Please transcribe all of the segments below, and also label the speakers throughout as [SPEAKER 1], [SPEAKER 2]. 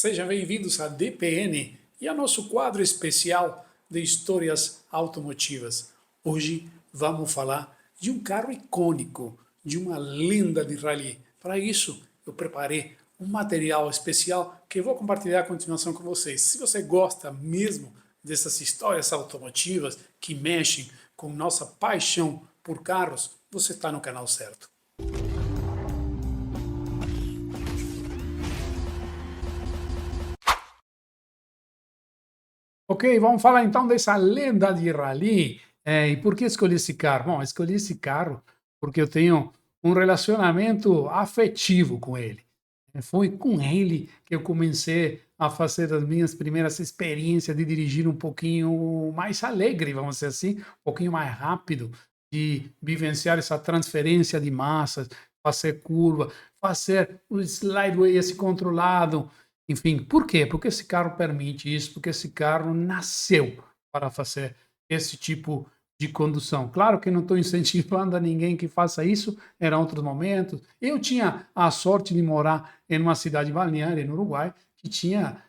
[SPEAKER 1] Sejam bem-vindos à DPN e a nosso quadro especial de histórias automotivas. Hoje vamos falar de um carro icônico, de uma lenda de rally. Para isso, eu preparei um material especial que eu vou compartilhar a continuação com vocês. Se você gosta mesmo dessas histórias automotivas que mexem com nossa paixão por carros, você está no canal certo. Ok, vamos falar então dessa lenda de rally. E por que escolhi esse carro? Bom, escolhi esse carro porque eu tenho um relacionamento afetivo com ele. Foi com ele que eu comecei a fazer as minhas primeiras experiências de dirigir um pouquinho mais alegre, vamos dizer assim, um pouquinho mais rápido, de vivenciar essa transferência de massas, fazer curva, fazer o slideway esse controlado, enfim. Por quê? Porque esse carro permite isso, porque esse carro nasceu para fazer esse tipo de condução. Claro que não estou incentivando a ninguém que faça isso, eram outros momentos. Eu tinha a sorte de morar em uma cidade balneária no Uruguai que tinha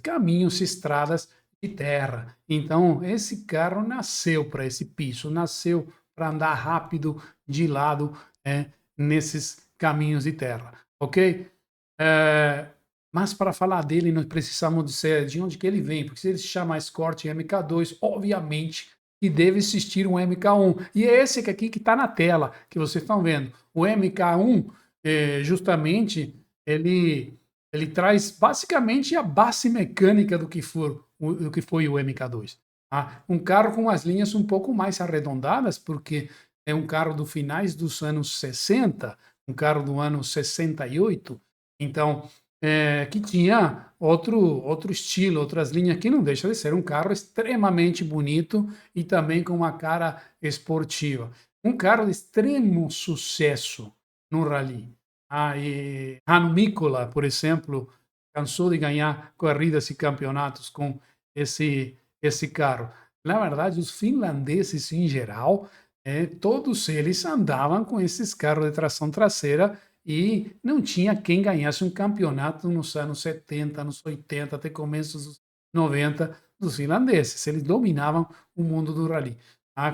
[SPEAKER 1] caminhos, estradas de terra. Então, esse carro nasceu para esse piso, nasceu para andar rápido de lado nesses caminhos de terra, ok? Eh, mas para falar dele, nós precisamos dizer de onde que ele vem, porque se ele se chama Escort MK2, obviamente que deve existir um MK1. E é esse aqui que está na tela, que vocês estão vendo. O MK1, justamente, ele traz basicamente a base mecânica do que foi o MK2. Tá? Um carro com as linhas um pouco mais arredondadas, porque é um carro do finais dos anos 60, um carro do ano 68, então, que tinha outro estilo, outras linhas, que não deixa de ser um carro extremamente bonito e também com uma cara esportiva. Um carro de extremo sucesso no rally. Hannu Mikkola, por exemplo, cansou de ganhar corridas e campeonatos com esse carro. Na verdade, os finlandeses em geral, todos eles andavam com esses carros de tração traseira e não tinha quem ganhasse um campeonato nos anos 70, anos 80, até começos dos 90 dos finlandeses. Eles dominavam o mundo do rally.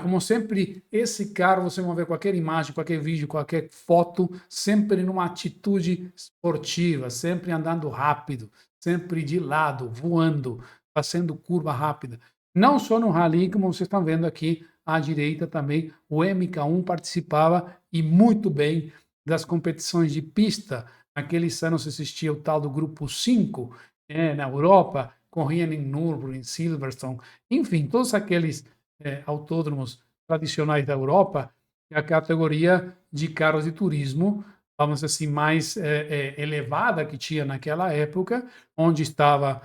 [SPEAKER 1] Como sempre, esse carro, você vai ver qualquer imagem, qualquer vídeo, qualquer foto, sempre numa atitude esportiva, sempre andando rápido, sempre de lado, voando, fazendo curva rápida. Não só no rally, como vocês estão vendo aqui à direita também, o MK1 participava e muito bem das competições de pista. Naqueles anos existia o tal do Grupo 5, na Europa, corria em Nürburgring, em Silverstone, enfim, todos aqueles autódromos tradicionais da Europa, a categoria de carros de turismo, vamos dizer assim, mais elevada que tinha naquela época, onde estava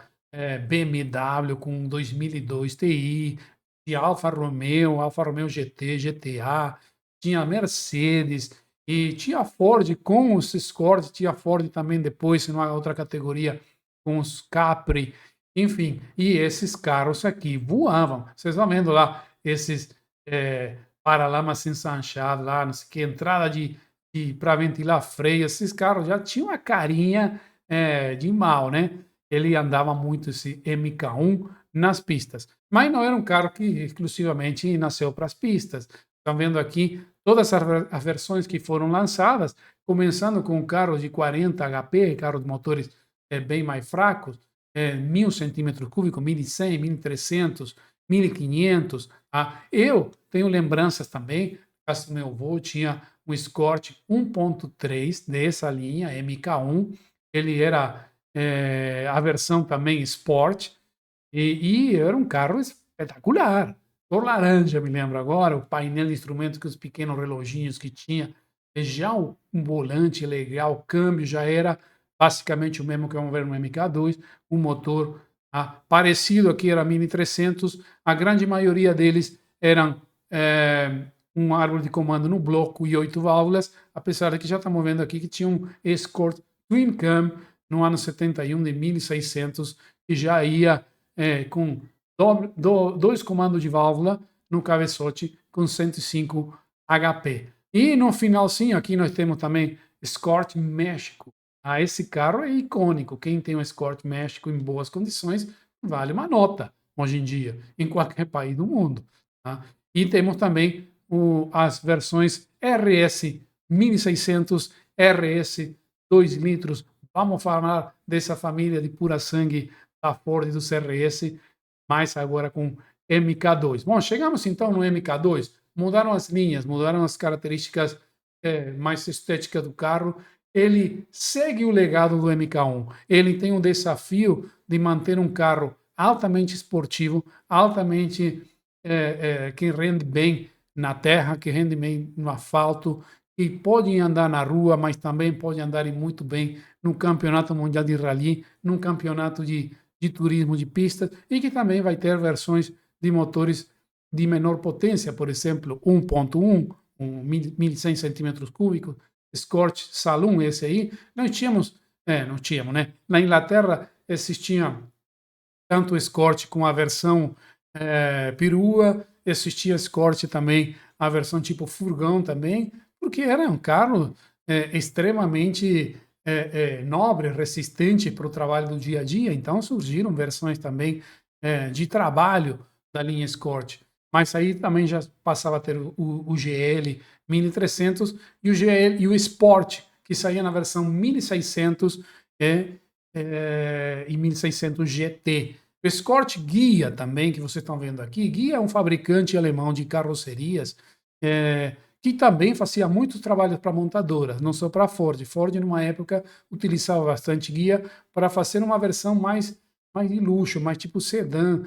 [SPEAKER 1] BMW com 2002 Ti, tinha Alfa Romeo GT, GTA, tinha Mercedes, e tinha a Ford com os Escort, tinha a Ford também depois, em uma outra categoria, com os Capri, enfim. E esses carros aqui voavam. Vocês vão vendo lá esses paralamas ensanchados lá, não sei o que, entrada para ventilar freio. Esses carros já tinham uma carinha de mal, né? Ele andava muito, esse MK1, nas pistas. Mas não era um carro que exclusivamente nasceu para as pistas. Estão vendo aqui todas as versões que foram lançadas, começando com carros de 40 HP, carros de motores bem mais fracos, 1.000 centímetros cúbicos, 1.100, 1.300, 1.500. Eu tenho lembranças também, caso meu avô tinha um Escort 1.3 dessa linha, MK1, ele era a versão também Sport, e era um carro espetacular. Cor laranja, me lembro agora, o painel de instrumentos com os pequenos reloginhos que tinha, já um volante legal, o câmbio já era basicamente o mesmo que vamos ver no MK2, o motor parecido aqui era Mini 300, a grande maioria deles eram um árvore de comando no bloco e 8 válvulas, apesar de que já estamos vendo aqui que tinha um Escort Twin Cam no ano 71 de 1600, que já ia com dois comandos de válvula no cabeçote com 105 HP. E no finalzinho aqui nós temos também Escort México. Esse carro é icônico. Quem tem um Escort México em boas condições vale uma nota hoje em dia, em qualquer país do mundo. Tá? E temos também as versões RS 1600, RS 2 litros. Vamos falar dessa família de pura sangue da Ford dos RS, mas agora com MK2. Bom, chegamos então no MK2. Mudaram as linhas, mudaram as características mais estéticas do carro. Ele segue o legado do MK1. Ele tem um desafio de manter um carro altamente esportivo, altamente que rende bem na terra, que rende bem no asfalto, que pode andar na rua, mas também pode andar muito bem no campeonato mundial de rally, num campeonato de turismo de pistas, e que também vai ter versões de motores de menor potência, por exemplo, 1.1, 1.100 centímetros cúbicos, Escort Saloon, esse aí, nós tínhamos, não tínhamos, né? Na Inglaterra existia tanto o Escort com a versão perua, existia Escort também, a versão tipo furgão também, porque era um carro extremamente nobre, resistente para o trabalho do dia a dia, então surgiram versões também de trabalho da linha Escort. Mas aí também já passava a ter o GL 1300 e o GL e o Sport, que saía na versão 1600 e 1600 GT. O Escort Guia também, que vocês estão vendo aqui, Guia é um fabricante alemão de carrocerias que também fazia muitos trabalhos para montadoras, não só para a Ford. Ford, numa época, utilizava bastante Guia para fazer uma versão mais de luxo, mais tipo sedã,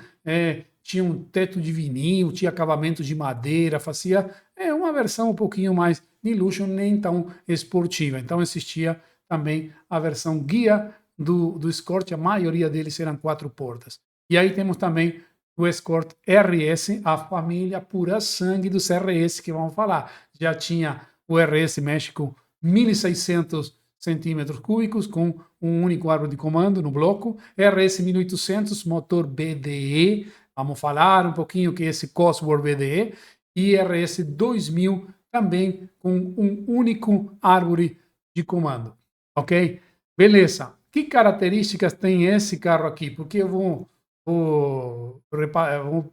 [SPEAKER 1] tinha um teto de vinil, tinha acabamento de madeira, fazia uma versão um pouquinho mais de luxo, nem tão esportiva. Então existia também a versão Guia do Escort, a maioria deles eram 4 portas. E aí temos também o Escort RS, a família pura sangue dos RS que vamos falar. Já tinha o RS México 1.600 centímetros cúbicos com um único árvore de comando no bloco, RS 1800 motor BDE, vamos falar um pouquinho que é esse Cosworth BDE, e RS 2000 também com um único árvore de comando, ok? Beleza. Que características tem esse carro aqui? Porque eu vou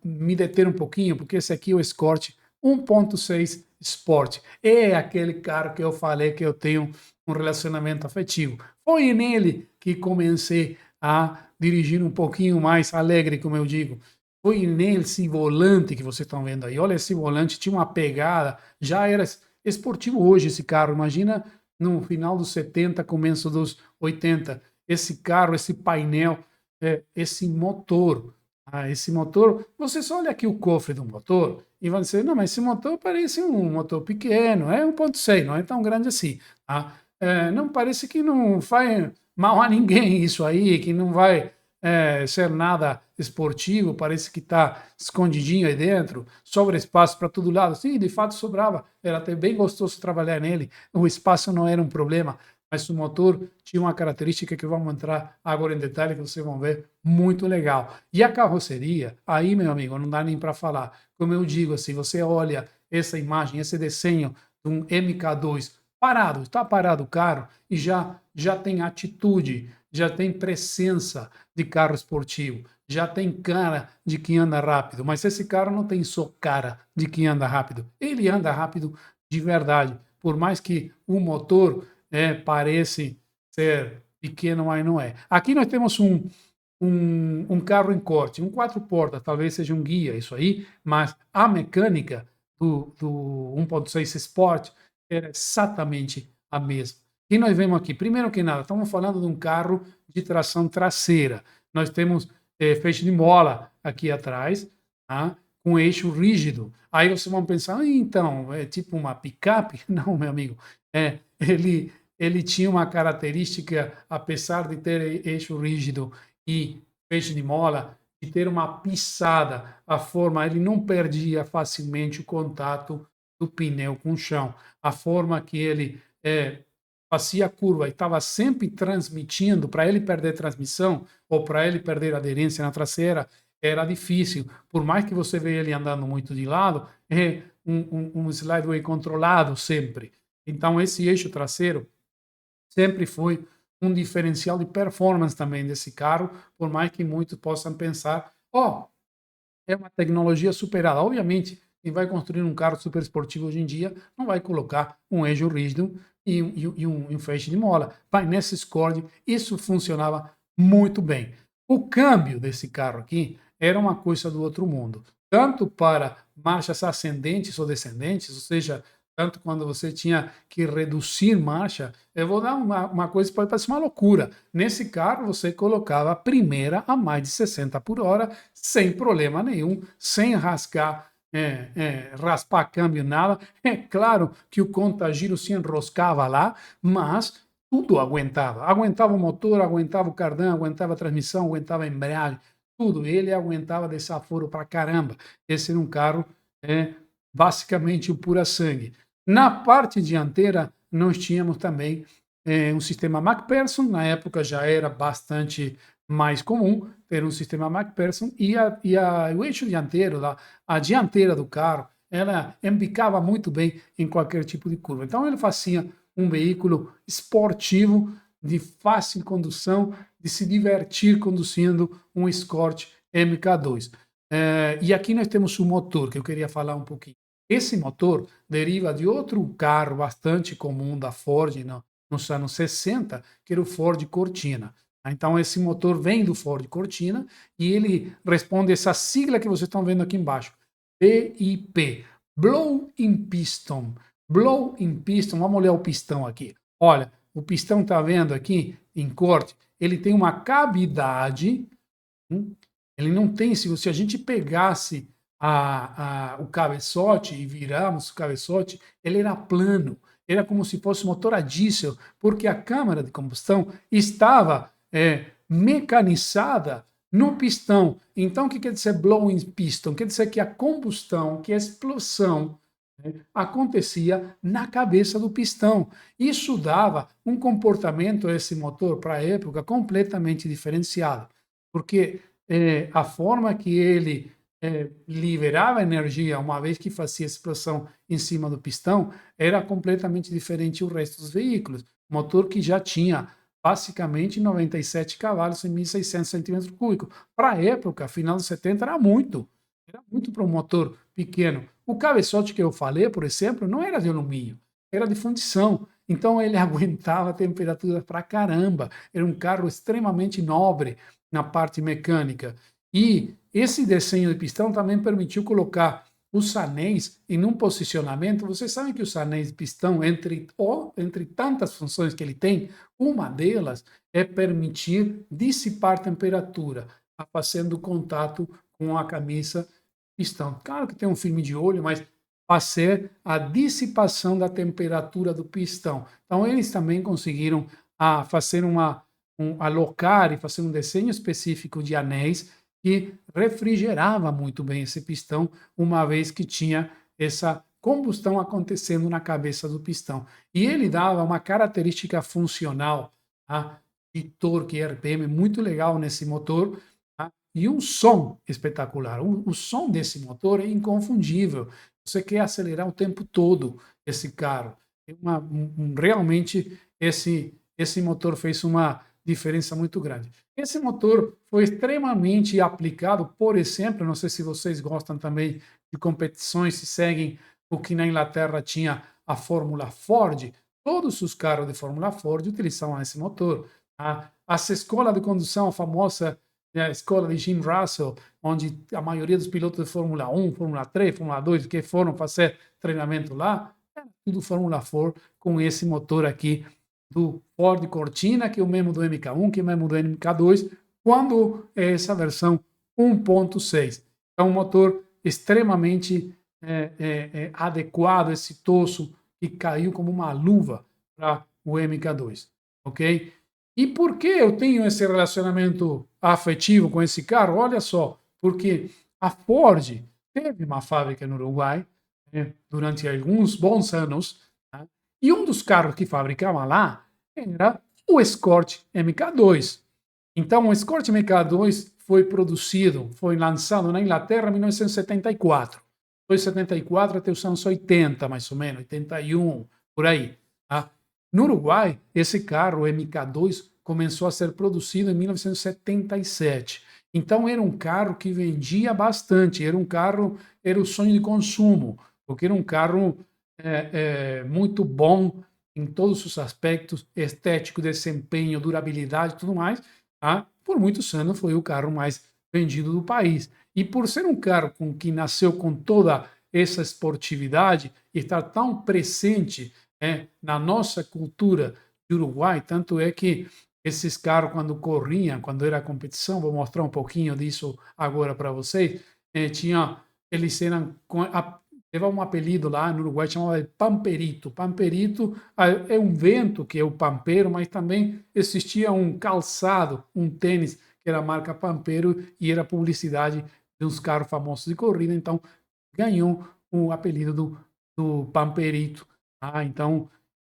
[SPEAKER 1] me deter um pouquinho, porque esse aqui é o Escort 1.6 Sport. É aquele carro que eu falei que eu tenho um relacionamento afetivo. Foi nele que comecei a dirigir um pouquinho mais alegre, como eu digo. Foi nesse volante que vocês estão vendo aí. Olha esse volante, tinha uma pegada, já era esportivo hoje esse carro. Imagina no final dos 70, começo dos 80. Esse carro, esse painel, esse motor. Esse motor, você só olha aqui o cofre do motor e vai dizer, não, mas esse motor parece um motor pequeno, é 1.6, não é tão grande assim. Tá? Não parece que não faz mal a ninguém isso aí, que não vai ser nada esportivo, parece que está escondidinho aí dentro, sobra espaço para todo lado. Sim, de fato sobrava, era até bem gostoso trabalhar nele, o espaço não era um problema, mas o motor tinha uma característica que vamos entrar agora em detalhe, que vocês vão ver, muito legal. E a carroceria, aí, meu amigo, não dá nem para falar. Como eu digo, assim, você olha essa imagem, esse desenho de um MK2 parado, está parado o carro e já tem atitude, já tem presença de carro esportivo, já tem cara de quem anda rápido, mas esse carro não tem só cara de quem anda rápido, ele anda rápido de verdade, por mais que o motor parece ser pequeno, mas não é. Aqui nós temos um carro em corte, um 4 portas, talvez seja um guia isso aí, mas a mecânica do 1.6 Sport era exatamente a mesma. E nós vemos aqui, primeiro que nada, estamos falando de um carro de tração traseira. Nós temos feixe de mola aqui atrás, tá? Com eixo rígido. Aí vocês vão pensar, então, é tipo uma picape? Não, meu amigo. Ele tinha uma característica, apesar de ter eixo rígido e feixe de mola, de ter uma pisada, a forma, ele não perdia facilmente o contato do pneu com o chão. A forma que ele fazia curva e estava sempre transmitindo, para ele perder transmissão ou para ele perder aderência na traseira, era difícil. Por mais que você veja ele andando muito de lado, é um slideway controlado sempre. Então, esse eixo traseiro sempre foi um diferencial de performance também desse carro, por mais que muitos possam pensar, ó, é uma tecnologia superada. Obviamente, quem vai construir um carro super esportivo hoje em dia não vai colocar um eixo rígido e um feixe de mola. Vai nessa Escort, isso funcionava muito bem. O câmbio desse carro aqui era uma coisa do outro mundo, tanto para marchas ascendentes ou descendentes, ou seja, tanto quando você tinha que reduzir marcha. Eu vou dar uma coisa que pode parecer uma loucura. Nesse carro, você colocava a primeira a mais de 60 por hora, sem problema nenhum, sem rasgar, raspar câmbio, nada. É claro que o contagiro se enroscava lá, mas tudo aguentava. Aguentava o motor, aguentava o cardan, aguentava a transmissão, aguentava a embreagem, tudo. Ele aguentava desaforo pra caramba. Esse era um carro, basicamente o pura sangue. Na parte dianteira, nós tínhamos também um sistema MacPherson. Na época já era bastante mais comum ter um sistema MacPherson o eixo dianteiro, a dianteira do carro, ela embicava muito bem em qualquer tipo de curva. Então ele fazia um veículo esportivo, de fácil condução, de se divertir conduzindo um Escort MK2. E aqui nós temos o motor, que eu queria falar um pouquinho. Esse motor deriva de outro carro bastante comum da Ford nos anos 60, que era o Ford Cortina. Então, esse motor vem do Ford Cortina e ele responde essa sigla que vocês estão vendo aqui embaixo, BIP, Blow-in Piston. Blow-in Piston, vamos olhar o pistão aqui. Olha, o pistão está vendo aqui em corte, ele tem uma cavidade, ele não tem, se a gente pegasse o cabeçote e virarmos o cabeçote, ele era plano, era como se fosse motor a diesel, porque a câmara de combustão estava mecanizada no pistão. Então, o que quer dizer blowing piston? Quer dizer que a combustão, que a explosão, acontecia na cabeça do pistão. Isso dava um comportamento a esse motor, para a época, completamente diferenciado, porque a forma que ele liberava energia, uma vez que fazia explosão em cima do pistão, era completamente diferente do resto dos veículos. Motor que já tinha basicamente 97 cavalos e 1.600 centímetros cúbicos. Para a época, final dos 70, era muito para um motor pequeno. O cabeçote que eu falei, por exemplo, não era de alumínio, era de fundição. Então ele aguentava temperatura para caramba. Era um carro extremamente nobre na parte mecânica. E esse desenho de pistão também permitiu colocar os anéis em um posicionamento. Vocês sabem que os anéis de pistão, entre tantas funções que ele tem, uma delas é permitir dissipar temperatura, fazendo contato com a camisa pistão. Claro que tem um filme de olho, mas fazer a dissipação da temperatura do pistão. Então, eles também conseguiram fazer alocar e fazer um desenho específico de anéis que refrigerava muito bem esse pistão, uma vez que tinha essa combustão acontecendo na cabeça do pistão. E ele dava uma característica funcional, de torque e RPM muito legal nesse motor, e um som espetacular. O som desse motor é inconfundível. Você quer acelerar o tempo todo esse carro. Realmente, esse motor fez uma diferença muito grande. Esse motor foi extremamente aplicado, por exemplo, não sei se vocês gostam também de competições, se seguem o que na Inglaterra tinha a Fórmula Ford, todos os carros de Fórmula Ford utilizavam esse motor. Essa escola de condução, a famosa escola de Jim Russell, onde a maioria dos pilotos de Fórmula 1, Fórmula 3, Fórmula 2, que foram fazer treinamento lá, era tudo Fórmula 4 com esse motor aqui do Ford Cortina, que é o mesmo do MK1, que é o mesmo do MK2, quando é essa versão 1.6. É um motor extremamente adequado, exitoso, que caiu como uma luva para o MK2, ok? E por que eu tenho esse relacionamento afetivo com esse carro? Olha só, porque a Ford teve uma fábrica no Uruguai durante alguns bons anos, tá? E um dos carros que fabricava lá era o Escort MK2. Então, o Escort MK2 foi lançado na Inglaterra em 1974. Foi 74 até os anos 80, mais ou menos, 81, por aí. Tá? No Uruguai, esse carro, o MK2, começou a ser produzido em 1977. Então era um carro que vendia bastante, era um carro, era o sonho de consumo, porque era um carro muito bom em todos os aspectos, estético, desempenho, durabilidade e tudo mais. Tá? Por muitos anos foi o carro mais vendido do país. E por ser um carro que nasceu com toda essa esportividade e estar tão presente na nossa cultura de Uruguai, tanto é que esses carros, quando corriam, quando era competição, vou mostrar um pouquinho disso agora para vocês, eles eram, teve um apelido lá no Uruguai, chamava de Pamperito. Pamperito é um vento, que é o pampeiro, mas também existia um calçado, um tênis, que era a marca Pampero, e era publicidade de uns carros famosos de corrida, então ganhou o apelido do Pamperito. Então,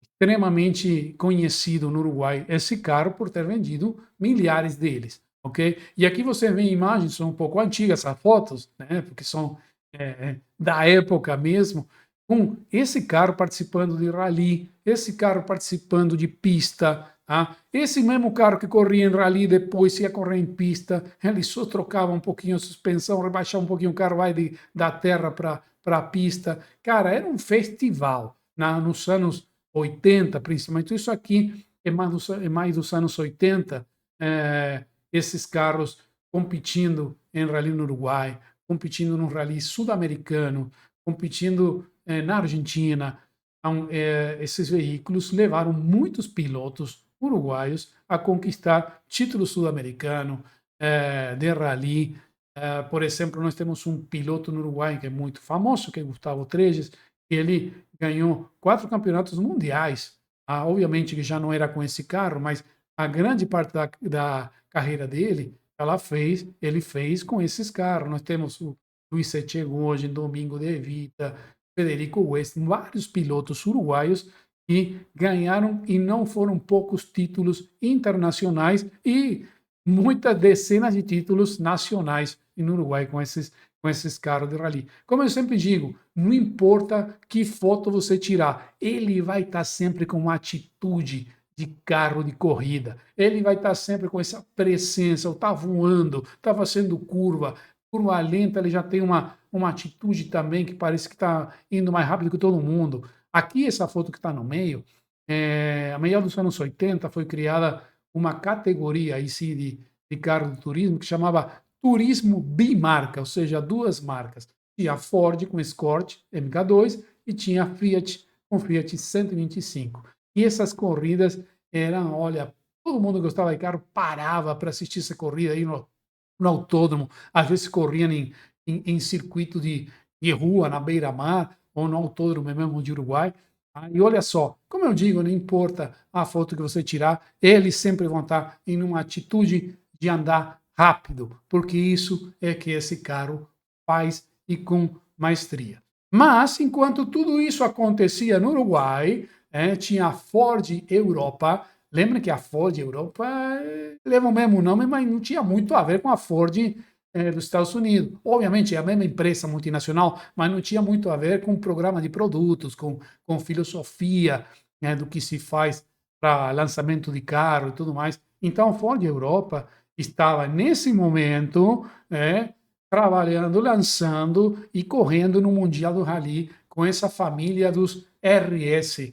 [SPEAKER 1] extremamente conhecido no Uruguai esse carro por ter vendido milhares deles, ok? E aqui você vê imagens, são um pouco antigas as fotos, né? Porque são da época mesmo, com esse carro participando de rally, esse carro participando de pista, tá? Esse mesmo carro que corria em rally depois ia correr em pista, ele só trocava um pouquinho a suspensão, rebaixava um pouquinho o carro, vai da terra para a pista. Cara, era um festival nos anos 80, principalmente. Isso aqui é mais dos anos 80, esses carros competindo em rally no Uruguai, competindo no rally sul-americano, competindo na Argentina. Então, esses veículos levaram muitos pilotos uruguaios a conquistar título sul-americano de rally. Por exemplo, nós temos um piloto no Uruguai que é muito famoso, que é Gustavo Trejes, que ele ganhou 4 campeonatos mundiais. Obviamente que já não era com esse carro, mas a grande parte da carreira dele ele fez com esses carros. Nós temos o Luiz Setiegoyen, Domingo de Vita, Federico West, vários pilotos uruguaios que ganharam, e não foram poucos, títulos internacionais e muitas dezenas de títulos nacionais no Uruguai com esses carros de rally. Como eu sempre digo, não importa que foto você tirar, ele vai estar sempre com uma atitude de carro de corrida. Ele vai estar sempre com essa presença, está voando, está fazendo curva lenta, ele já tem uma atitude também que parece que está indo mais rápido que todo mundo. Aqui, essa foto que está no meio, a meio dos anos 80, foi criada uma categoria aí, sim, de carro de turismo que chamava turismo bimarca, ou seja, duas marcas. Tinha a Ford com Escort MK2 e tinha a Fiat com Fiat 125. E essas corridas eram, olha, todo mundo que gostava de carro parava para assistir essa corrida aí no autódromo, às vezes corriam em circuito de rua, na beira-mar, ou no autódromo mesmo de Uruguai. E olha só, como eu digo, não importa a foto que você tirar, eles sempre vão estar em uma atitude de andar rápido, porque isso é que esse carro faz e com maestria. Mas, enquanto tudo isso acontecia no Uruguai, tinha a Ford Europa. Lembra que a Ford Europa leva o mesmo nome, mas não tinha muito a ver com a Ford dos Estados Unidos. Obviamente é a mesma empresa multinacional, mas não tinha muito a ver com o programa de produtos, com filosofia, do que se faz para lançamento de carro e tudo mais. Então a Ford Europa estava nesse momento trabalhando, lançando e correndo no Mundial do Rally com essa família dos RS,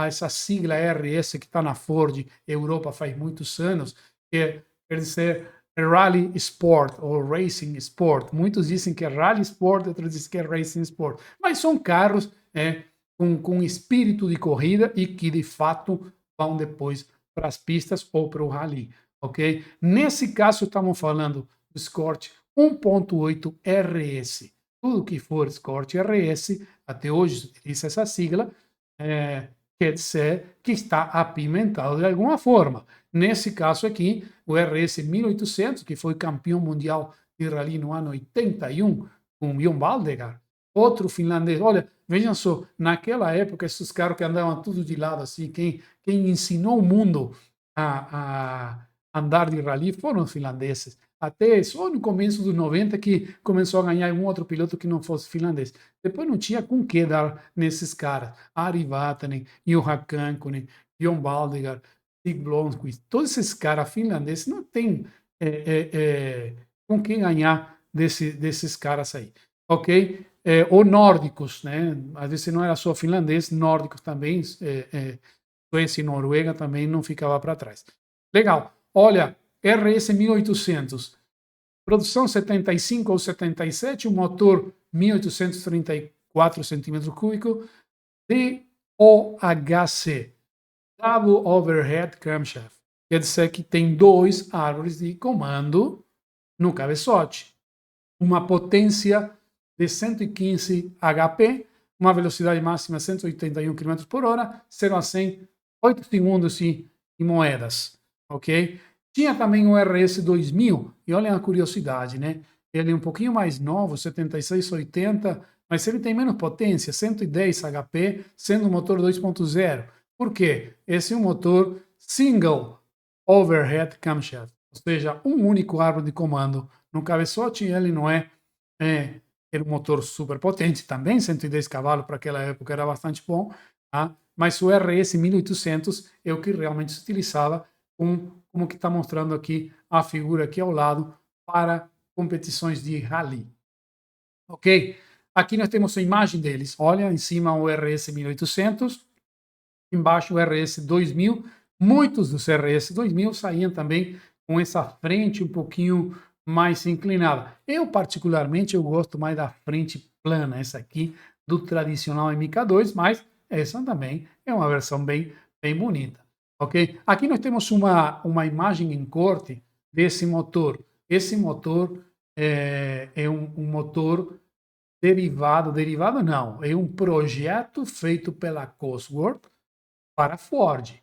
[SPEAKER 1] essa sigla RS que está na Ford Europa faz muitos anos, que quer dizer Rally Sport ou Racing Sport. Muitos dizem que é Rally Sport, outros dizem que é Racing Sport. Mas são carros com espírito de corrida e que de fato vão depois para as pistas ou para o rally, ok? Nesse caso estamos falando do Escort 1.8 RS. Tudo que for Escort RS, até hoje se utiliza essa sigla, quer dizer que está apimentado de alguma forma. Nesse caso aqui, o RS 1800, que foi campeão mundial de rally no ano 81, com Björn Baldegar, outro finlandês. Olha, vejam só, naquela época, esses caras que andavam tudo de lado assim, quem ensinou o mundo a andar de rally foram os finlandeses. Até só no começo dos 90 que começou a ganhar um outro piloto que não fosse finlandês. Depois não tinha com que dar nesses caras. Ari Vatanen, Juha Kankkunen, Bjorn Baldigar, Stig Blomqvist, todos esses caras finlandeses não tem com quem ganhar desses caras aí, ok? Ou nórdicos, né? Às vezes não era só finlandês, nórdicos também, Suécia e Noruega também não ficava para trás. Legal. Olha, RS 1800, produção 75 ou 77, o motor 1834 centímetros cúbicos, DOHC, Double Overhead Camshaft. Quer dizer que tem 2 árvores de comando no cabeçote. Uma potência de 115 HP, uma velocidade máxima de 181 km por hora, 0 a 100, 8 segundos em moedas, ok? Tinha também o RS 2000, e olha a curiosidade, né? Ele é um pouquinho mais novo, 7680, mas ele tem menos potência, 110 HP, sendo um motor 2.0. Por quê? Esse é um motor single overhead camshaft, ou seja, um único árvore de comando no cabeçote. Ele não era um motor super potente, também 110 cavalos para aquela época era bastante bom, tá? Mas o RS 1800 é o que realmente se utilizava, como que está mostrando aqui a figura aqui ao lado, para competições de rally. Ok? Aqui nós temos a imagem deles. Olha, em cima o RS 1800, embaixo o RS 2000. Muitos dos RS 2000 saíam também com essa frente um pouquinho mais inclinada. Eu, particularmente, eu gosto mais da frente plana, essa aqui, do tradicional MK2, mas essa também é uma versão bem bonita. Ok? Aqui nós temos uma imagem em corte desse motor. Esse motor é um motor derivado não, é um projeto feito pela Cosworth para Ford,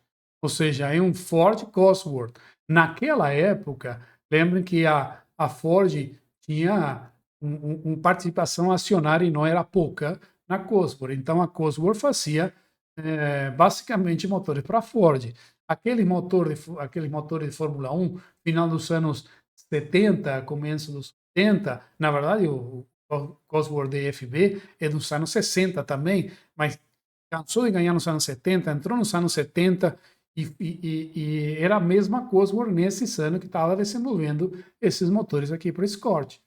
[SPEAKER 1] ou seja, é um Ford Cosworth. Naquela época, lembrem que a Ford tinha uma participação acionária e não era pouca na Cosworth. Então a Cosworth fazia basicamente motores para Ford. Aquele motor de Fórmula 1, final dos anos 70, começo dos 80, na verdade o Cosworth DFB é dos anos 60 também, mas cansou de ganhar nos anos 70, entrou nos anos 70 e era a mesma Cosworth nesses anos que estava desenvolvendo esses motores aqui para o Escort.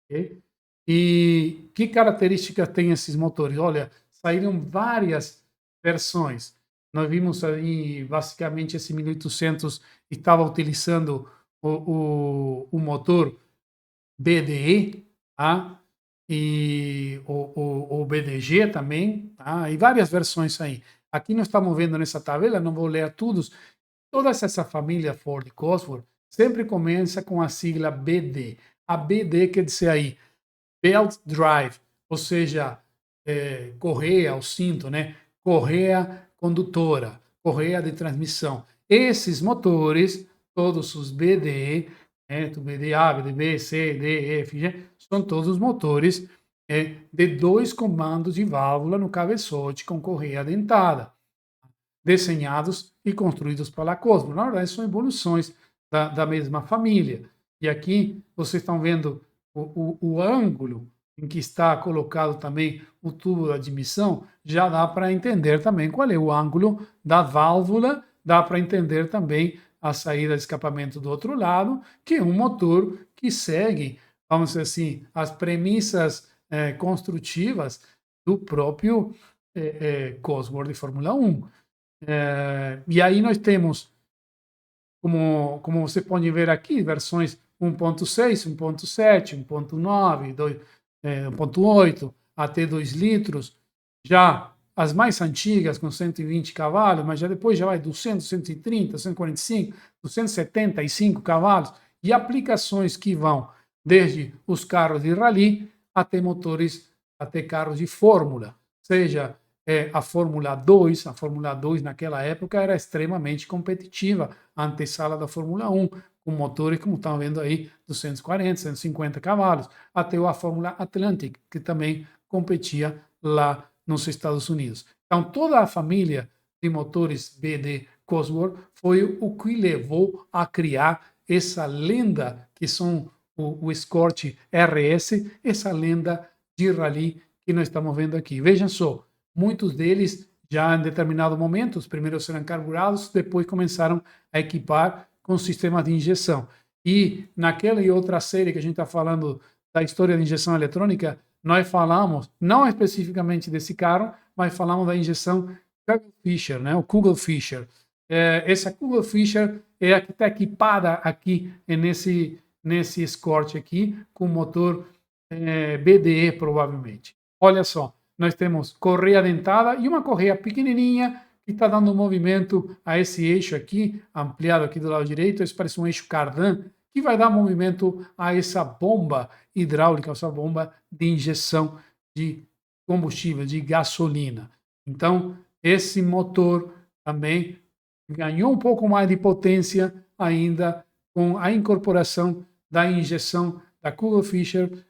[SPEAKER 1] Okay? E que características tem esses motores? Olha, saíram várias versões. Nós vimos aí, basicamente, esse 1800 estava utilizando o motor BDE, tá? E o BDG também, tá? E várias versões aí. Aqui nós estamos vendo nessa tabela, não vou ler todos, toda essa família Ford Cosworth sempre começa com a sigla BD. A BD quer dizer aí Belt Drive, ou seja, correia, o cinto, né? Correia condutora, correia de transmissão. Esses motores, todos os BD, do BDA, BDB, C, D, E, F, G, são todos motores de 2 comandos de válvula no cabeçote com correia dentada, desenhados e construídos pela Cosmo. Na verdade, são evoluções da mesma família. E aqui vocês estão vendo o ângulo em que está colocado também o tubo de admissão, já dá para entender também qual é o ângulo da válvula, dá para entender também a saída de escapamento do outro lado, que é um motor que segue, vamos dizer assim, as premissas construtivas do próprio Cosworth de Fórmula 1. E aí nós temos, como você pode ver aqui, versões 1.6, 1.7, 1.9, 1.8, até 2 litros. Já as mais antigas, com 120 cavalos, mas já depois já vai 200, 130, 145, 275 cavalos, e aplicações que vão desde os carros de rally até motores, até carros de fórmula, seja a Fórmula 2. A Fórmula 2 naquela época era extremamente competitiva, a antessala da Fórmula 1, com motores, como estão vendo aí, 240, 150 cavalos, até a Fórmula Atlantic, que também competia lá nos Estados Unidos. Então, toda a família de motores BD Cosworth foi o que levou a criar essa lenda que são o Escort RS, essa lenda de rally que nós estamos vendo aqui. Vejam só, muitos deles já em determinado momento, os primeiros serão carburados, depois começaram a equipar com sistema de injeção. E naquela e outra série que a gente está falando da história de injeção eletrônica, nós falamos, não especificamente desse carro, mas falamos da injeção Kugel-Fischer, né? O Kugel-Fischer. Essa Kugel-Fischer é a que está equipada aqui nesse Escort aqui, com motor BDE, provavelmente. Olha só, nós temos correia dentada e uma correia pequenininha que está dando movimento a esse eixo aqui, ampliado aqui do lado direito. Esse parece um eixo cardan, que vai dar movimento a essa bomba hidráulica, essa bomba de injeção de combustível, de gasolina. Então, esse motor também ganhou um pouco mais de potência ainda com a incorporação da injeção da Kugel-Fischer,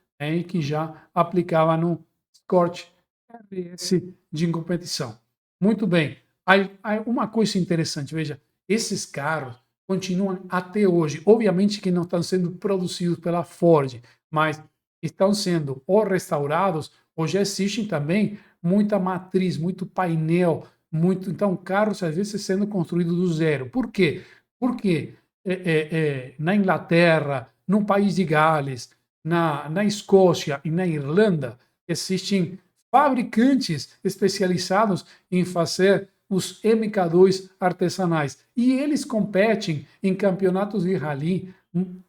[SPEAKER 1] que já aplicava no Escort RS de competição. Muito bem. Uma coisa interessante, veja, esses carros continuam até hoje, obviamente que não estão sendo produzidos pela Ford, mas estão sendo ou restaurados, ou já existem também muita matriz, muito painel, então carros às vezes sendo construídos do zero. Por quê? Porque na Inglaterra, no país de Gales, na Escócia e na Irlanda, existem fabricantes especializados em fazer os MK2 artesanais. E eles competem em campeonatos de rally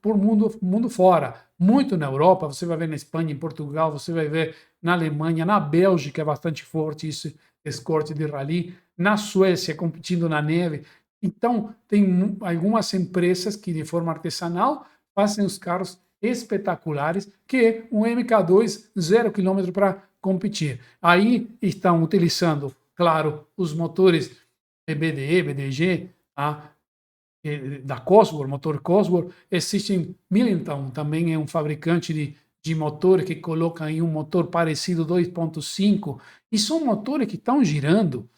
[SPEAKER 1] por mundo fora. Muito na Europa, você vai ver na Espanha, em Portugal, você vai ver na Alemanha, na Bélgica é bastante forte esse escorte de rally, na Suécia competindo na neve. Então, tem algumas empresas que de forma artesanal fazem os carros espetaculares, que um MK2 0 km para competir. Aí estão utilizando, claro, os motores BDE, BDG, da Cosworth, motor Cosworth. Existem Millington, também é um fabricante de motor que coloca aí um motor parecido 2.5, e são motores que estão girando,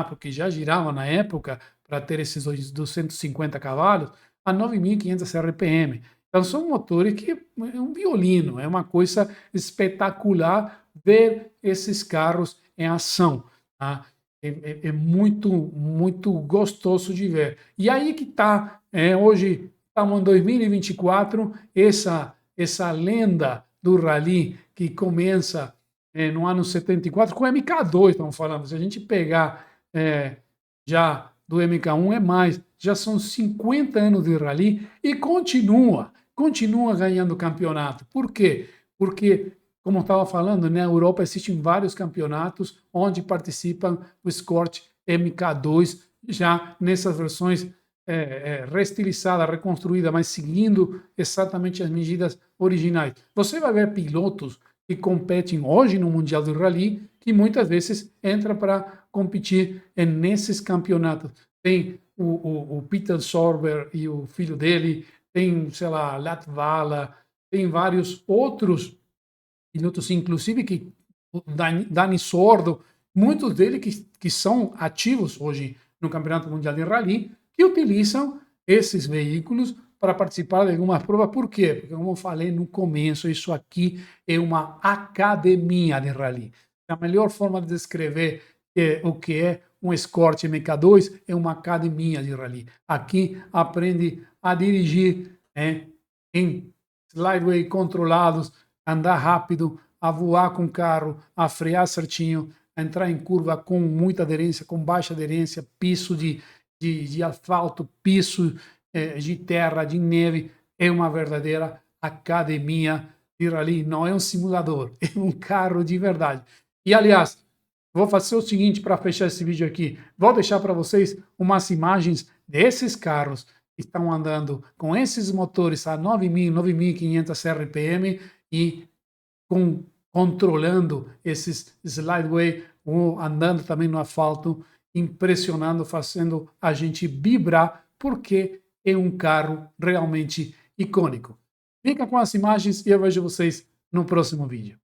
[SPEAKER 1] porque já giravam na época para ter esses 250 cavalos a 9.500 RPM. Então são motores que é um violino, é uma coisa espetacular ver esses carros em ação. Tá? É muito, muito gostoso de ver. E aí que está, hoje estamos em 2024, essa lenda do rally que começa no ano 74, com o MK2, estamos falando. Se a gente pegar já do MK1 é mais, já são 50 anos de rally e continua ganhando campeonato. Por quê? Porque, como eu estava falando, na Europa existem vários campeonatos onde participam o Escort MK2, já nessas versões reestilizadas, reconstruídas, mas seguindo exatamente as medidas originais. Você vai ver pilotos que competem hoje no Mundial do Rally, que muitas vezes entram para competir nesses campeonatos. Tem o Peter Sorber e o filho dele, tem, sei lá, Latvala, tem vários outros pilotos, inclusive que o Dani Sordo, muitos deles que são ativos hoje no Campeonato Mundial de Rally, que utilizam esses veículos para participar de algumas provas. Por quê? Porque, como eu falei no começo, isso aqui é uma academia de rally. A melhor forma de descrever o que é um Escort MK2 é uma academia de rally. Aqui aprende a dirigir em slideway controlados, andar rápido, a voar com o carro, a frear certinho, a entrar em curva com muita aderência, com baixa aderência, piso de asfalto, piso de terra, de neve. É uma verdadeira academia de rally, não é um simulador, é um carro de verdade. E, aliás, vou fazer o seguinte para fechar esse vídeo aqui. Vou deixar para vocês umas imagens desses carros que estão andando com esses motores a 9.000, 9.500 RPM e controlando esses slideway, andando também no asfalto, impressionando, fazendo a gente vibrar, porque é um carro realmente icônico. Fica com as imagens e eu vejo vocês no próximo vídeo.